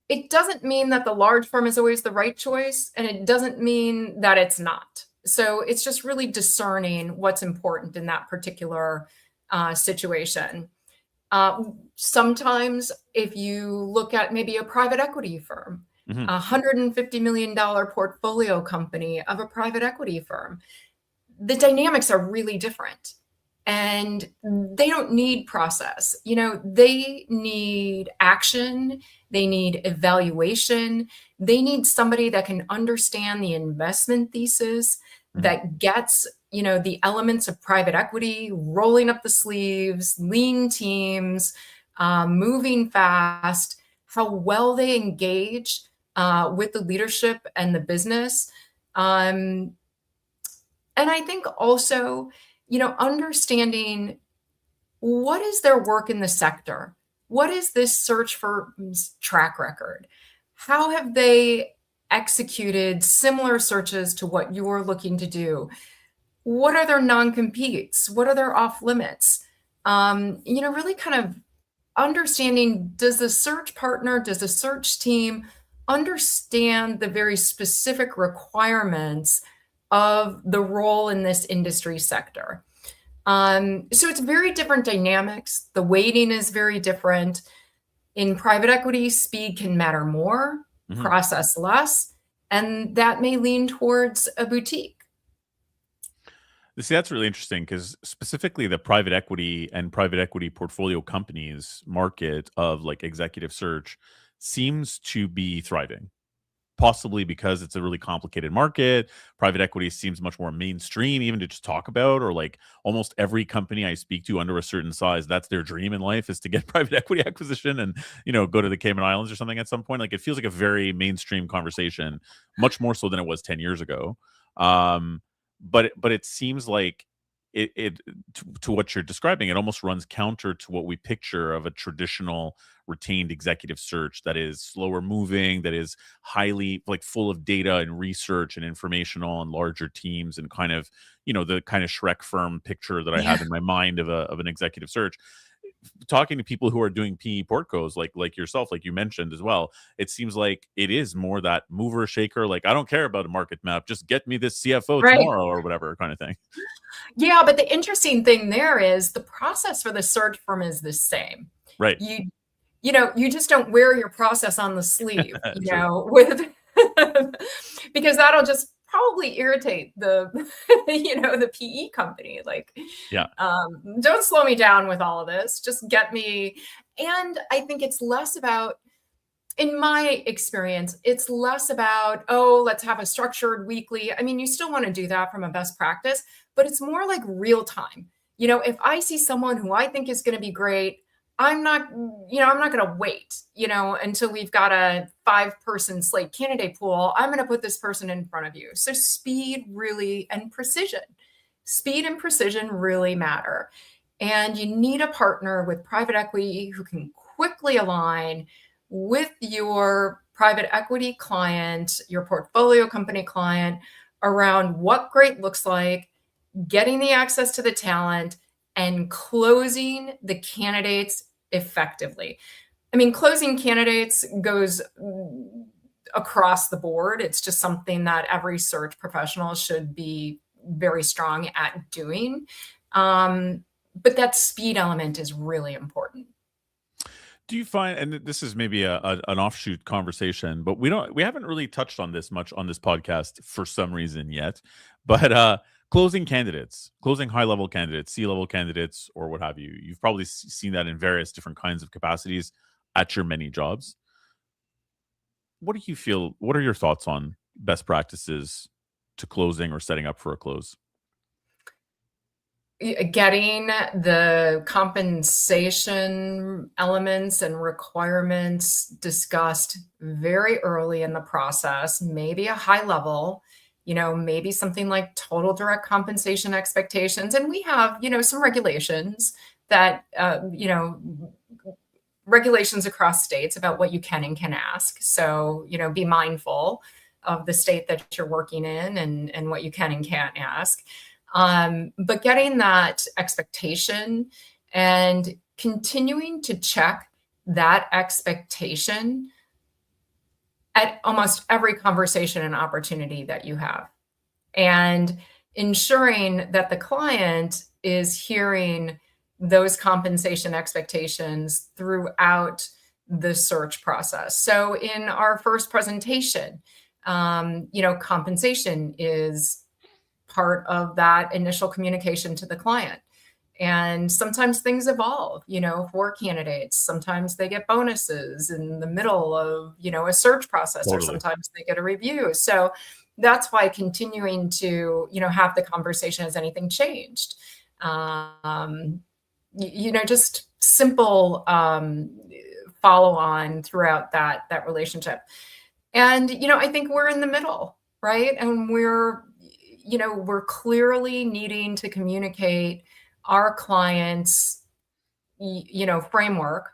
[SPEAKER 2] It doesn't mean that the large firm is always the right choice, and it doesn't mean that it's not. So it's just really discerning what's important in that particular situation. Sometimes if you look at maybe a private equity firm,
[SPEAKER 1] Hmm.
[SPEAKER 2] $150 million portfolio company of a private equity firm, the dynamics are really different. And they don't need process. They need action. They need evaluation. They need somebody that can understand the investment thesis,
[SPEAKER 1] Hmm.
[SPEAKER 2] that gets, the elements of private equity, rolling up the sleeves, lean teams, moving fast, how well they engage with the leadership and the business. And I think also, understanding what is their work in the sector? What is this search firm's track record? How have they executed similar searches to what you're looking to do? What are their non-competes? What are their off limits? Really kind of understanding, does the search partner, does the search team understand the very specific requirements of the role in this industry sector? So it's very different dynamics. The weighting is very different. In private equity, speed can matter more,
[SPEAKER 1] Hmm.
[SPEAKER 2] process less, and that may lean towards a boutique.
[SPEAKER 1] See, that's really interesting because specifically the private equity and private equity portfolio companies market of like executive search seems to be thriving. Possibly because it's a really complicated market. Private equity seems much more mainstream, even to just talk about, or like almost every company I speak to under a certain size, that's their dream in life is to get private equity acquisition and, go to the Cayman Islands or something at some point. Like it feels like a very mainstream conversation, much more so than it was 10 years ago. Um, but it seems like it to what you're describing, it almost runs counter to what we picture of a traditional retained executive search that is slower moving, that is highly like full of data and research and informational and larger teams and kind of, the kind of Shrek firm picture that I
[SPEAKER 2] Yeah,
[SPEAKER 1] have in my mind of an executive search. Talking to people who are doing PE portcos like yourself, like you mentioned as well, it seems like it is more that mover shaker, like I don't care about a market map, just get me this CFO
[SPEAKER 2] right.
[SPEAKER 1] tomorrow or whatever kind of thing.
[SPEAKER 2] Yeah, but the interesting thing there is the process for the search firm is the same.
[SPEAKER 1] Right.
[SPEAKER 2] You you just don't wear your process on the sleeve,
[SPEAKER 1] True.
[SPEAKER 2] with because that'll just probably irritate the, the PE company. Like,
[SPEAKER 1] Yeah.
[SPEAKER 2] don't slow me down with all of this. Just get me. And I think it's less about, in my experience, it's less about, oh, let's have a structured weekly. I mean, you still want to do that from a best practice, but it's more like real time. If I see someone who I think is going to be great, I'm not going to wait, until we've got a 5-person slate candidate pool. I'm going to put this person in front of you. So speed and precision really matter. And you need a partner with private equity who can quickly align with your private equity client, your portfolio company client, around what great looks like, getting the access to the talent, and closing the candidates effectively. I mean, closing candidates goes across the board. It's just something that every search professional should be very strong at doing. But that speed element is really important.
[SPEAKER 1] Do you find, and this is maybe an offshoot conversation, but we haven't really touched on this much on this podcast for some reason yet, but closing candidates, closing high level candidates, C-level candidates, or what have you. You've probably seen that in various different kinds of capacities at your many jobs. What do you feel? What are your thoughts on best practices to closing or setting up for a close?
[SPEAKER 2] Getting the compensation elements and requirements discussed very early in the process, maybe a high level, maybe something like total direct compensation expectations. And we have, some regulations that, regulations across states about what you can and can ask. So, be mindful of the state that you're working in and what you can and can't ask. But getting that expectation and continuing to check that expectation at almost every conversation and opportunity that you have, and ensuring that the client is hearing those compensation expectations throughout the search process. So in our first presentation, compensation is part of that initial communication to the client. And sometimes things evolve, for candidates. Sometimes they get bonuses in the middle of, a search process, or
[SPEAKER 1] Totally.
[SPEAKER 2] sometimes they get a review. So that's why continuing to, have the conversation, has anything changed? Just simple follow on throughout that relationship. And, I think we're in the middle, right? And we're clearly needing to communicate our clients, framework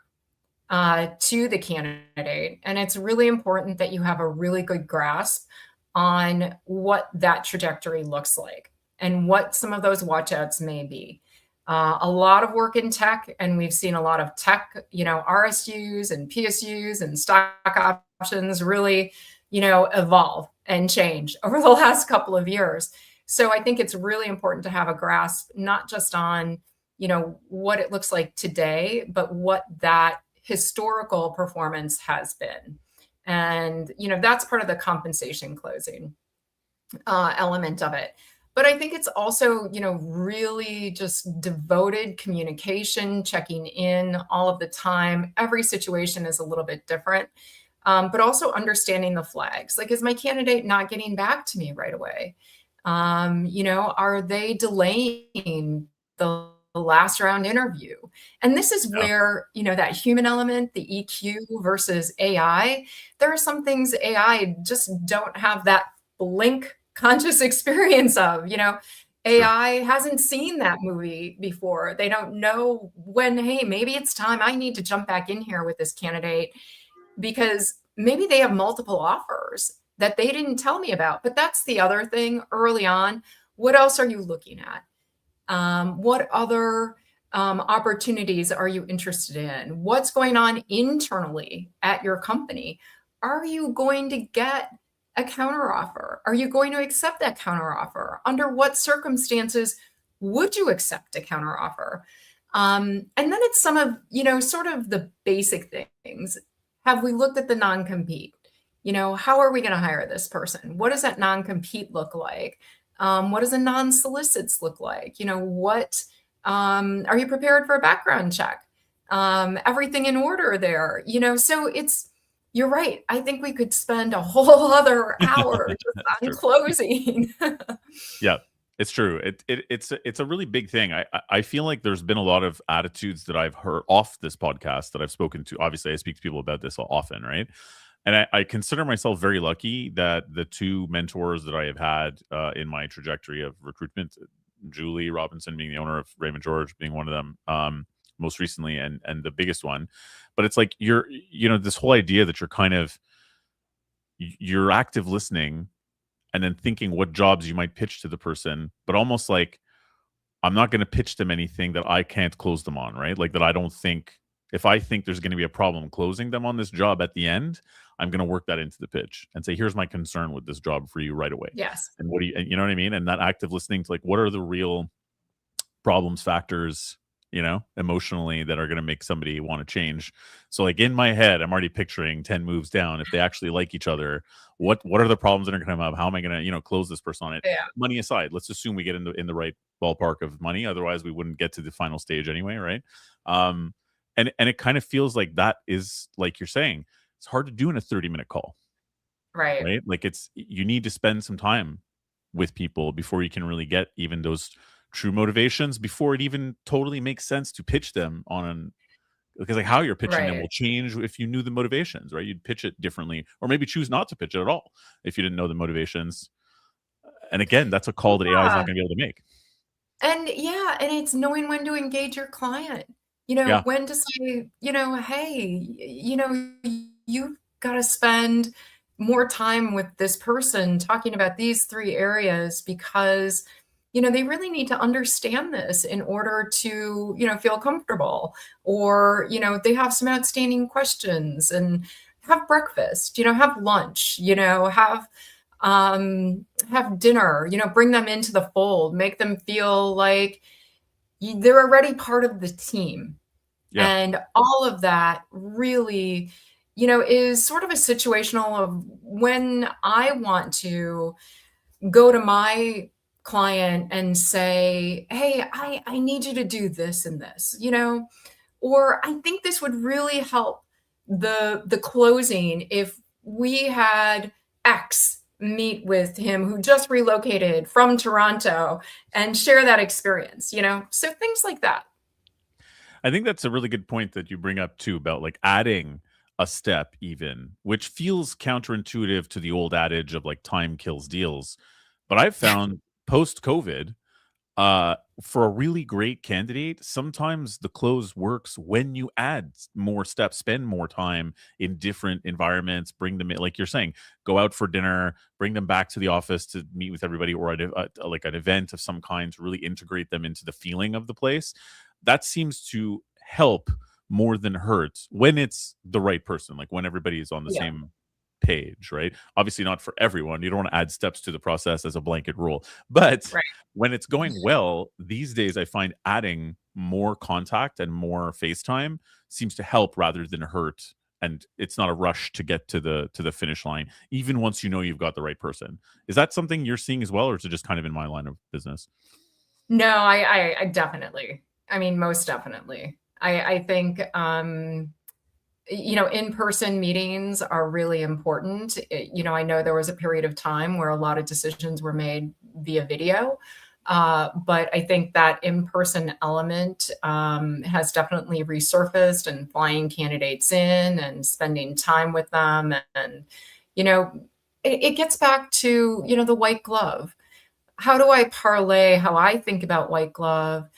[SPEAKER 2] to the candidate. And it's really important that you have a really good grasp on what that trajectory looks like and what some of those watchouts may be. A lot of work in tech, and we've seen a lot of tech, RSUs and PSUs and stock options really, evolve and change over the last couple of years. So I think it's really important to have a grasp, not just on, what it looks like today, but what that historical performance has been. And, that's part of the compensation closing element of it. But I think it's also, really just devoted communication, checking in all of the time. Every situation is a little bit different, but also understanding the flags. Like, is my candidate not getting back to me right away? Are they delaying the last round interview? And this is where, that human element, the EQ versus AI, there are some things AI just don't have that blink conscious experience of. AI hasn't seen that movie before. They don't know when, hey, maybe it's time I need to jump back in here with this candidate, because maybe they have multiple offers that they didn't tell me about. But that's the other thing early on. What else are you looking at? What other opportunities are you interested in? What's going on internally at your company? Are you going to get a counteroffer? Are you going to accept that counteroffer? Under what circumstances would you accept a counteroffer? And then it's some of, sort of the basic things. Have we looked at the non-compete? How are we going to hire this person? What does that non-compete look like? What does a non-solicits look like? What are you prepared for a background check? Everything in order there, so you're right. I think we could spend a whole other hour just
[SPEAKER 1] That's
[SPEAKER 2] on
[SPEAKER 1] true.
[SPEAKER 2] closing.
[SPEAKER 1] Yeah, it's true. It's a really big thing. I feel like there's been a lot of attitudes that I've heard off this podcast that I've spoken to. Obviously, I speak to people about this often, right? And I consider myself very lucky that the two mentors that I have had in my trajectory of recruitment, Julie Robinson being the owner of Raymond George, being one of them, most recently, and the biggest one. But it's like this whole idea that you're active listening and then thinking what jobs you might pitch to the person, but almost like I'm not going to pitch them anything that I can't close them on, right? Like that I don't think if I think there's going to be a problem closing them on this job at the end, I'm going to work that into the pitch and say, here's my concern with this job for you right away.
[SPEAKER 2] Yes.
[SPEAKER 1] And and you know what I mean? And that active listening to like, what are the real problems, factors, emotionally that are going to make somebody want to change. So like in my head, I'm already picturing 10 moves down. If they actually like each other, what are the problems that are going to come up? How am I going to, close this person on it?
[SPEAKER 2] Yeah.
[SPEAKER 1] Money aside, let's assume we get in the right ballpark of money. Otherwise we wouldn't get to the final stage anyway. Right. And it kind of feels like that is like you're saying, it's hard to do in a 30-minute call,
[SPEAKER 2] Right.
[SPEAKER 1] right? Like you need to spend some time with people before you can really get even those true motivations before it even totally makes sense to pitch them because like how you're pitching them
[SPEAKER 2] Right.
[SPEAKER 1] will change if you knew the motivations, right? You'd pitch it differently or maybe choose not to pitch it at all if you didn't know the motivations. And again, that's a call that AI is not
[SPEAKER 2] Yeah.
[SPEAKER 1] going to be able to make.
[SPEAKER 2] And yeah, and it's knowing when to engage your client,
[SPEAKER 1] Yeah.
[SPEAKER 2] when to say, hey, you've got to spend more time with this person talking about these three areas because, they really need to understand this in order to, feel comfortable or, they have some outstanding questions and have breakfast, have lunch, have dinner, bring them into the fold, make them feel like they're already part of the team.
[SPEAKER 1] Yeah.
[SPEAKER 2] And all of that really, is sort of a situational of when I want to go to my client and say, hey, I need you to do this and this, or I think this would really help the closing if we had X meet with him who just relocated from Toronto and share that experience, so things like that.
[SPEAKER 1] I think that's a really good point that you bring up too about like adding a step even, which feels counterintuitive to the old adage of like time kills deals. But I've found post COVID, for a really great candidate, sometimes the close works when you add more steps, spend more time in different environments, bring them in, like you're saying, go out for dinner, bring them back to the office to meet with everybody, or like an event of some kind to really integrate them into the feeling of the place. That seems to help more than hurt when it's the right person, like when everybody is on the
[SPEAKER 2] Yeah.
[SPEAKER 1] same page, right? Obviously, not for everyone. You don't want to add steps to the process as a blanket rule. But
[SPEAKER 2] Right.
[SPEAKER 1] when it's going well, these days I find adding more contact and more FaceTime seems to help rather than hurt. And it's not a rush to get to the finish line, even once you know you've got the right person. Is that something you're seeing as well, or is it just kind of in my line of business?
[SPEAKER 2] No, I definitely. I mean, most definitely. I think in-person meetings are really important. I know there was a period of time where a lot of decisions were made via video, but I think that in-person element has definitely resurfaced, and flying candidates in and spending time with them, and it gets back to the white glove. How do I parlay how I think about white glove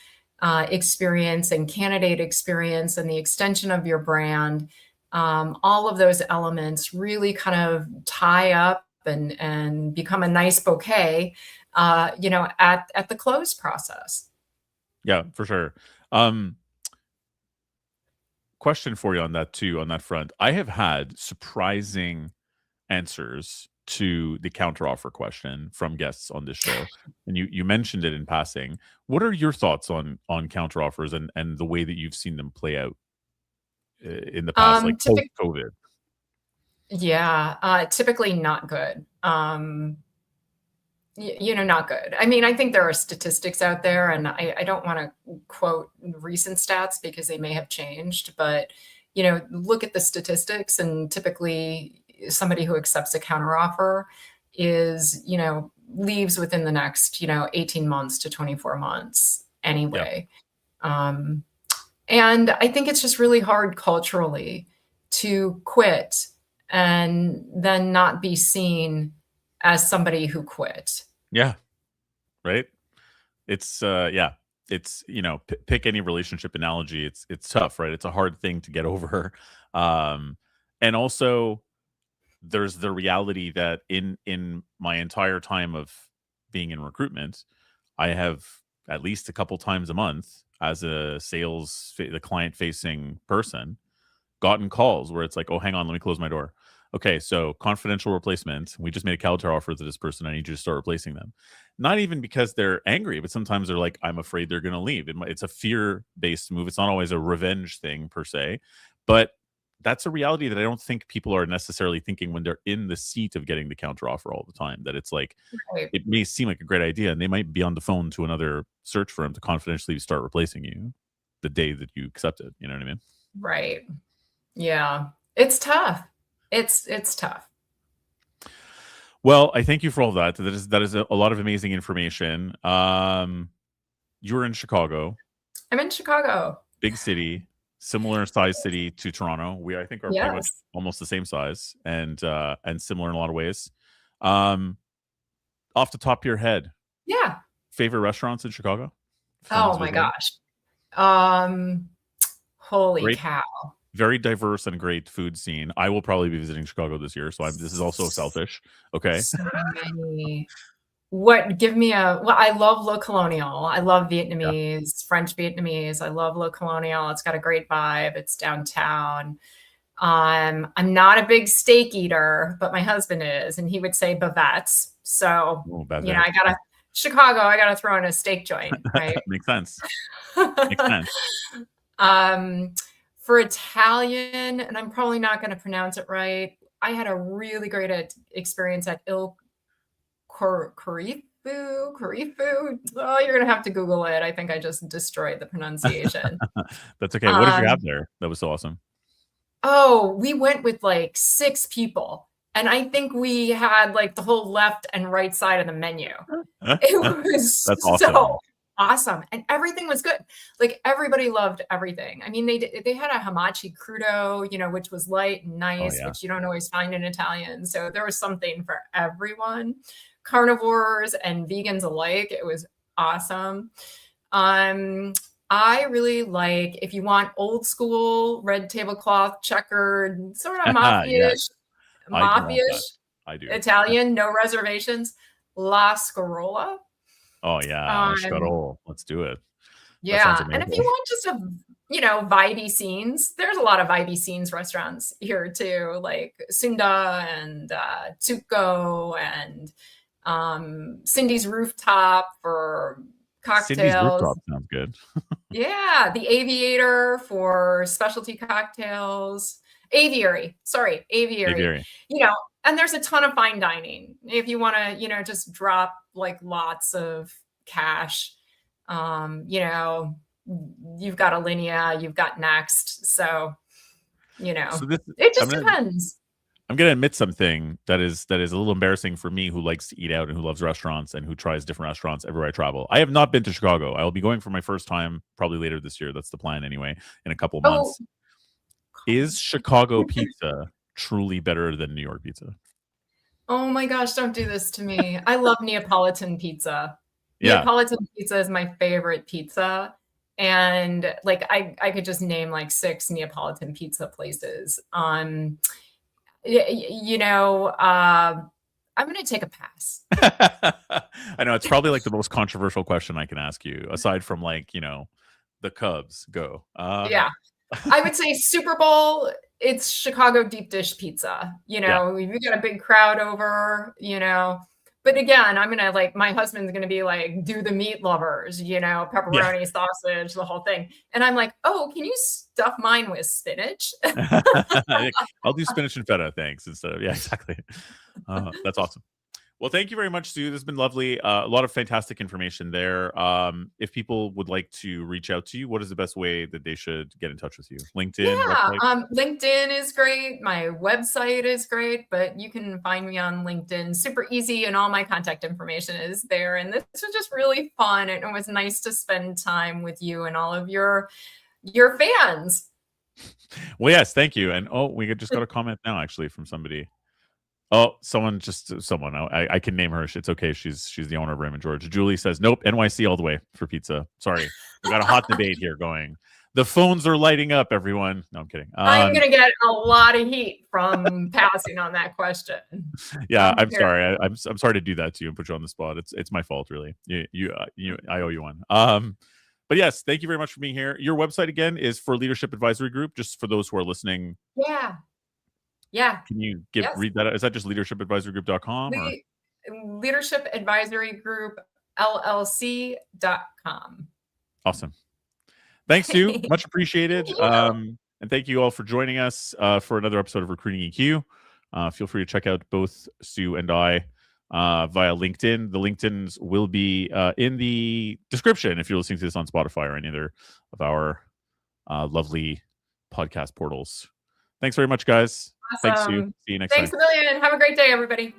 [SPEAKER 2] experience and candidate experience and the extension of your brand? All of those elements really kind of tie up and become a nice bouquet, at the close process.
[SPEAKER 1] Yeah, for sure. Um, Question for you on that too, on that front. I have had surprising answers to the counteroffer question from guests on this show, and you mentioned it in passing. What are your thoughts on counteroffers and the way that you've seen them play out in the past, like post
[SPEAKER 2] Typically,
[SPEAKER 1] COVID?
[SPEAKER 2] yeah, typically not good. Not good. I mean, I think there are statistics out there, and I don't want to quote recent stats because they may have changed, but look at the statistics, and typically somebody who accepts a counteroffer is, leaves within the next, 18 months to 24 months
[SPEAKER 1] Yeah,
[SPEAKER 2] anyway. Um, and I think it's just really hard culturally to quit and then not be seen as somebody who quit.
[SPEAKER 1] yeah, right. It's yeah, it's pick any relationship analogy. It's tough, right? It's a hard thing to get over, and also there's the reality that in my entire time of being in recruitment, I have at least a couple times a month as a the client facing person gotten calls where it's like, oh, hang on, let me close my door. Okay, so confidential replacement. We just made a counter offer to this person. I need you to start replacing them. Not even because they're angry, but sometimes they're like, I'm afraid they're going to leave. It's a fear based move. It's not always a revenge thing per se, but that's a reality that I don't think people are necessarily thinking when they're in the seat of getting the counter offer all the time. That it's like,
[SPEAKER 2] Right.
[SPEAKER 1] it may seem like a great idea, and they might be on the phone to another search firm to confidentially start replacing you the day that you accept it. You know what I mean?
[SPEAKER 2] Right. Yeah. It's tough. It's tough.
[SPEAKER 1] Well, I thank you for all that. That is a lot of amazing information. You're in Chicago,
[SPEAKER 2] I'm in Chicago.
[SPEAKER 1] big city, similar size city to Toronto. We I think are pretty much
[SPEAKER 2] Yes.
[SPEAKER 1] almost the same size and similar in a lot of ways. Um, Off the top of your head,
[SPEAKER 2] Yeah.
[SPEAKER 1] favorite restaurants in Chicago? Fun
[SPEAKER 2] Oh
[SPEAKER 1] to
[SPEAKER 2] my
[SPEAKER 1] visit.
[SPEAKER 2] gosh. Um, Holy
[SPEAKER 1] Great,
[SPEAKER 2] cow.
[SPEAKER 1] very diverse and great food scene. I will probably be visiting Chicago this year, so this is also selfish. Okay.
[SPEAKER 2] So many. Give me well, I love Le Colonial. I love
[SPEAKER 1] Yeah.
[SPEAKER 2] Vietnamese, French Vietnamese. I love Le Colonial. It's got a great vibe. It's downtown. I'm not a big steak eater, but my husband is, and he would say bavettes. So,
[SPEAKER 1] Oh, bad bet.
[SPEAKER 2] I gotta Chicago, I gotta throw in a steak joint, right?
[SPEAKER 1] Makes sense. Makes sense.
[SPEAKER 2] um, for Italian, and I'm probably not going to pronounce it right. I had a really great experience at Corifu. Oh, you're gonna have to Google it. I think I just destroyed the pronunciation.
[SPEAKER 1] That's okay. What did you have
[SPEAKER 2] Um,
[SPEAKER 1] there? That was so awesome.
[SPEAKER 2] oh, we went with like 6 people, and I think we had like the whole left and right side of the menu. It was
[SPEAKER 1] That's
[SPEAKER 2] so
[SPEAKER 1] awesome.
[SPEAKER 2] awesome, and everything was good. Like everybody loved everything. I mean, they had a hamachi crudo, which was light and
[SPEAKER 1] Oh
[SPEAKER 2] nice,
[SPEAKER 1] yeah.
[SPEAKER 2] which you don't always find in Italian. So there was something for everyone, carnivores and vegans alike. It was awesome. Um, I really like, if you want old school red tablecloth, checkered, sort of
[SPEAKER 1] Yes, I do want that.
[SPEAKER 2] mafia-ish
[SPEAKER 1] I do.
[SPEAKER 2] Italian, no reservations, La Scarola.
[SPEAKER 1] Oh yeah,
[SPEAKER 2] Um,
[SPEAKER 1] Escarole. Let's do it. That sounds
[SPEAKER 2] yeah, and if you
[SPEAKER 1] amazing.
[SPEAKER 2] want just vibey scenes, there's a lot of vibey scenes restaurants here too, like Sunda and Tsuko and Cindy's Rooftop for
[SPEAKER 1] Cindy's
[SPEAKER 2] cocktails.
[SPEAKER 1] Rooftop sounds good.
[SPEAKER 2] Yeah, the Aviator for specialty cocktails. Aviary, sorry, Aviary.
[SPEAKER 1] Aviary.
[SPEAKER 2] And there's a ton of fine dining if you want to, just drop like lots of cash. You've got Alinea, you've got Next, so
[SPEAKER 1] So this,
[SPEAKER 2] it
[SPEAKER 1] I'm
[SPEAKER 2] just
[SPEAKER 1] gonna
[SPEAKER 2] depends.
[SPEAKER 1] I'm gonna admit something that is a little embarrassing for me, who likes to eat out and who loves restaurants and who tries different restaurants everywhere I travel. I have not been to Chicago. I will be going for my first time probably later this year. That's the plan anyway. In a couple of
[SPEAKER 2] Oh,
[SPEAKER 1] months. Is Chicago pizza truly better than New York pizza?
[SPEAKER 2] oh my gosh, don't do this to me. I love Neapolitan pizza.
[SPEAKER 1] Yeah.
[SPEAKER 2] Neapolitan pizza is my favorite pizza. And like I could just name like 6 Neapolitan pizza places. I'm going to take a pass.
[SPEAKER 1] I know it's probably like the most controversial question I can ask you, aside from like, the Cubs go.
[SPEAKER 2] Yeah. I would say Super Bowl it's Chicago deep dish pizza. You
[SPEAKER 1] Yeah.
[SPEAKER 2] know, you got a big crowd over, you know. But again, I'm gonna like my husband's gonna be like, do the meat lovers, you know,
[SPEAKER 1] Yeah.
[SPEAKER 2] pepperoni, sausage, the whole thing. And I'm like, oh, can you stuff mine with spinach?
[SPEAKER 1] I'll do spinach and feta, thanks. Instead of, yeah, exactly. That's awesome. Well, thank you very much, Sue. This has been lovely. A lot of fantastic information there. If people would like to reach out to you, what is the best way that they should get in touch with you? LinkedIn,
[SPEAKER 2] Yeah,
[SPEAKER 1] website?
[SPEAKER 2] LinkedIn is great. My website is great, but you can find me on LinkedIn. Super easy, and all my contact information is there. And this was just really fun, and it was nice to spend time with you and all of your fans.
[SPEAKER 1] Well, yes, thank you. And we just got a comment now, actually, from somebody. Oh, someone. I can name her. It's okay. She's the owner of Raymond George. Julie says, nope, NYC all the way for pizza. Sorry. We got a hot debate here going. The phones are lighting up, everyone. No, I'm kidding.
[SPEAKER 2] I'm going to get a lot of heat from passing on that question.
[SPEAKER 1] Yeah, I'm sorry. I'm sorry to do that to you and put you on the spot. It's my fault, really. I owe you one. But yes, thank you very much for being here. Your website again is for Leadership Advisory Group, just for those who are listening.
[SPEAKER 2] Yeah. Yeah.
[SPEAKER 1] Can you read that? Is that just leadershipadvisorygroup.com or
[SPEAKER 2] Leadership Advisory Group LLC.com.
[SPEAKER 1] Awesome. Thanks, Sue. Much appreciated. And thank you all for joining us for another episode of Recruiting EQ. Feel free to check out both Sue and I via LinkedIn. The LinkedIns will be in the description if you're listening to this on Spotify or any other of our lovely podcast portals. Thanks very much, guys.
[SPEAKER 2] Awesome.
[SPEAKER 1] Thanks, Sue. See you next time.
[SPEAKER 2] Thanks a million. Have a great day, everybody.